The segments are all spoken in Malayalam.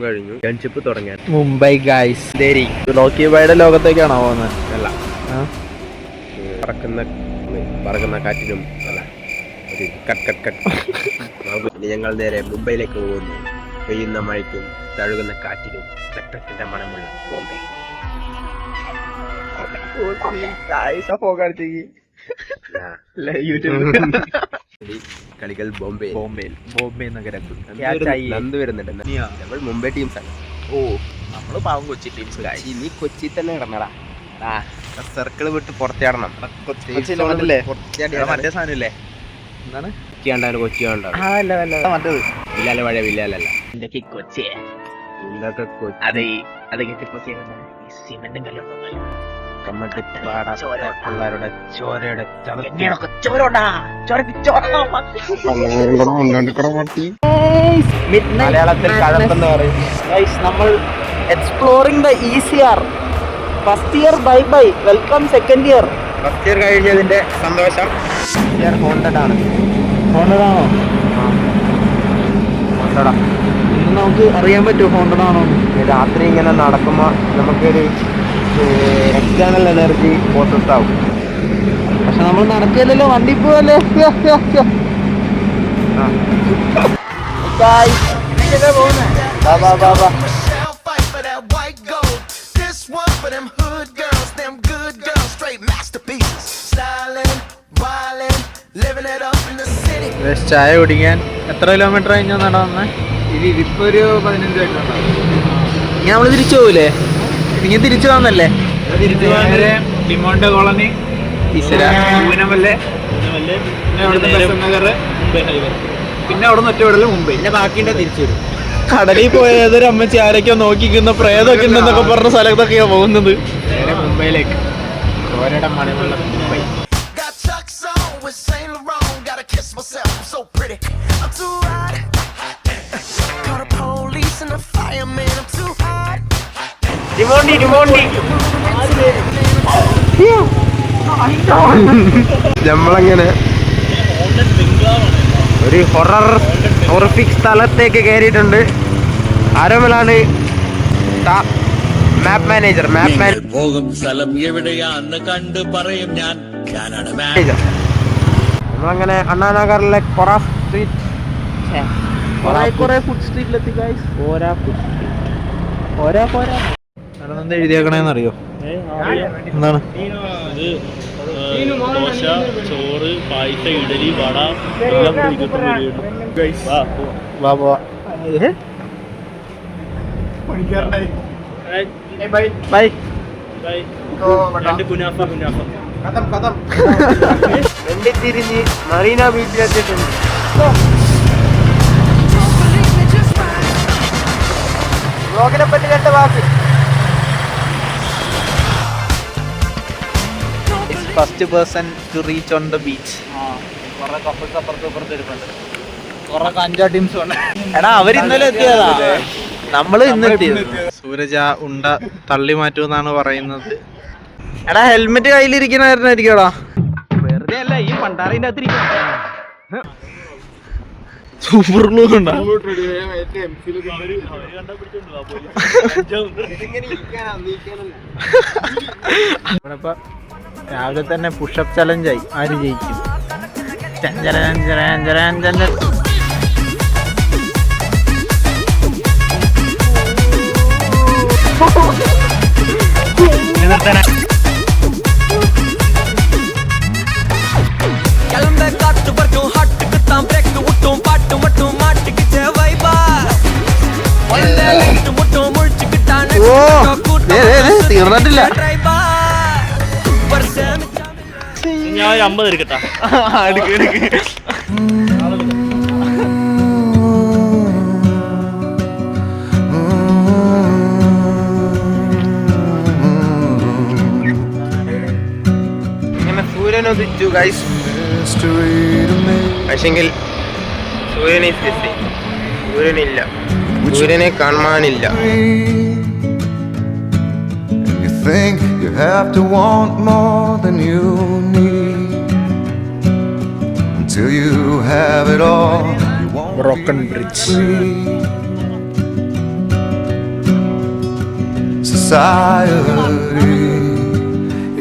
കഴിഞ്ഞു ഫ്രണ്ട്ഷിപ്പ് തുടങ്ങിയാൽ മുംബൈ ഗൈസ് റോക്കി ബൈയുടെ ലോകത്തേക്കാണോ പോകുന്നത്? അല്ല, പറക്കുന്ന കാറ്റിനും അല്ല, ഒരു കട്ട് കട്ട് കട്ട്. ഞങ്ങൾ നേരെ മുംബൈയിലേക്ക് പോകുന്നു. പെയ്യുന്ന മഴയ്ക്കും തഴുകുന്ന കാറ്റിനും രക്തത്തിന്റെ മണമുള്ള ബോംബെ. കളികൾ ബോംബെ നഗരം വരുന്നുണ്ട്. നമ്മൾ മുംബൈ ടീംസാണ്. നമ്മള് പാവം കൊച്ചി ടീംസ്. നീ കൊച്ചി തന്നെ കിടന്നടാ. സർക്കിള് വിട്ട് പുറത്തിയാടണം. മറ്റേ സാധനല്ലേ, എന്താണ് കൊച്ചി മറ്റേത് വില്ലാല മഴ വില്ലാലല്ല കൊച്ചി. പിള്ളേരുടെ ചോരയുടെ മലയാളത്തിൽ കഴപ്പെന്ന് പറയും. നമ്മൾ exploring the ECR first year. Bye bye, welcome second year. First year കഴിഞ്ഞതിന്റെ സന്തോഷം. ഹോണ്ടഡ് ആണ്. ഹോണ്ടഡാണോ? ഹോണ്ടഡാ. ഇന്ന് നമുക്ക് അറിയാൻ പറ്റുമോ ഹോണ്ടഡ് ആണോ? രാത്രി ഇങ്ങനെ നടക്കുമ്പോൾ നമുക്കൊരു എക്സ്റ്റേണൽ എനർജി പ്രോസസ് ആവും. പക്ഷെ നമ്മൾ നടക്കില്ലല്ലോ, വണ്ടി പോവല്ലേ. ചായ കുടിക്കാൻ എത്ര കിലോമീറ്റർ കഴിഞ്ഞാ നടന്നേ? ഇതിപ്പോ ഒരു 15 ഇങ്ങനെ നമ്മള് തിരിച്ചു പോകൂലേ? ഇങ്ങനെ തിരിച്ചു വന്നല്ലേ? ഡിമോണ്ട് കോളനി, പൂനമല്ലേ, പിന്നെ അവിടെ നിന്ന് ഒറ്റവിടല് മുംബൈ, പിന്നെ ബാക്കിന്റെ തിരിച്ചു വരും. കടലിൽ പോയതൊരു അമ്മച്ചി ആരൊക്കെയോ നോക്കിക്കുന്ന പ്രേതമൊക്കെ ഉണ്ടെന്നൊക്കെ പറഞ്ഞ സ്ഥലത്തൊക്കെയാ പോകുന്നത്. നേരെ മുംബൈയിലേക്ക്. ചോരയുടെ മണമുള്ള മുംബൈ. നമ്മളങ്ങനെ ഒരു ഹൊററിഫിക് സ്ഥലത്തേക്ക് കയറിയിട്ടുണ്ട്. ആരോമലാണ് മാപ്പ് മാനേജർ. പോകും സ്ഥലം എവിടെയാന്ന് കണ്ട് പറയും ഞാനാണ് മാനേജർ. നമ്മളങ്ങനെ അണ്ണാനഗറിലെ ഫുഡ് സ്ട്രീറ്റിലെത്തി. എഴുതിയേക്കണേന്നറിയോ? എന്താണ്? ദോശ, ചോറ്, പായസ, ഇഡലി, വട. തിരിഞ്ഞ് മറീന ബീച്ചിലെത്തിയിട്ടുണ്ട്. ബ്ലോഗിനെ പറ്റി 2 വാക്ക്. First person to reach on the beach. കുറെ കപ്പിൾസ് അപ്പുറത്ത് ഇരിപ്പുണ്ട്. കുറെ കഞ്ചാ ടീംസ് ഉണ്ട്. എടാ അവര് ഇന്നലെ എത്തിയതാ, നമ്മള് ഇന്ന് എത്തിയത്. സൂരജ് ആ ഉണ്ട തള്ളി മാറ്റുമെന്നാണ് പറയുന്നത്. എടാ ഹെൽമെറ്റ് കയ്യിലിരിക്കണായിരുന്നായിരിക്കടാ. വെറുതെ അല്ല, ഈ പണ്ടാറിന്റെ അകത്തിരിക്കും. സൂപ്പർ ഗ്ലൂ ഉണ്ടോ? രാവിലെ തന്നെ പുഷപ്പ് ചലഞ്ചായി. ആര് ജയിക്കും? തീർന്നിട്ടില്ല. ഞാൻ 50 എടുക്കട്ടാ. ഇങ്ങനെ സൂര്യൻ ഉദിച്ചു ഗൈസ്. പക്ഷെങ്കിൽ സൂര്യനില്ല, സൂര്യനെ കാണാനില്ല. Think you have to want more than you need Until you have it all, you won't Broken be bridge. free. Society,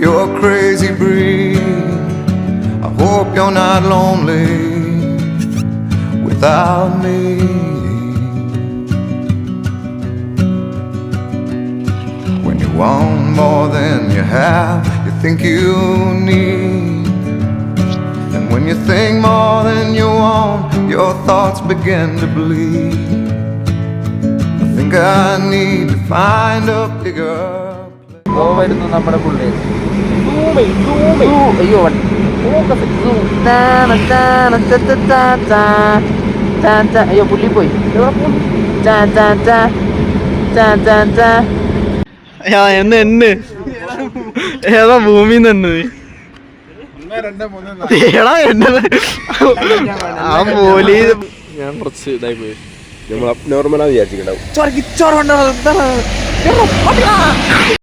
you're a crazy breed. I hope you're not lonely without me. When you want more than you have, you think you need. And when you think more than you want, your thoughts begin to bleed. I think I need to find a bigger place. വരുന്നു നമ്മുടെ പുള്ളി. അയ്യോ അയ്യോ പുള്ളി പോയി. എന്ന് ഏതാ ഭൂമി നിന്ന് എടാ എന്നത് ആ പോലീസ് ഞാൻ കുറച്ച് ഇതായി പോയി. നമ്മൾ നോർമലാ വിചാരിച്ചിട്ടുണ്ടാവും.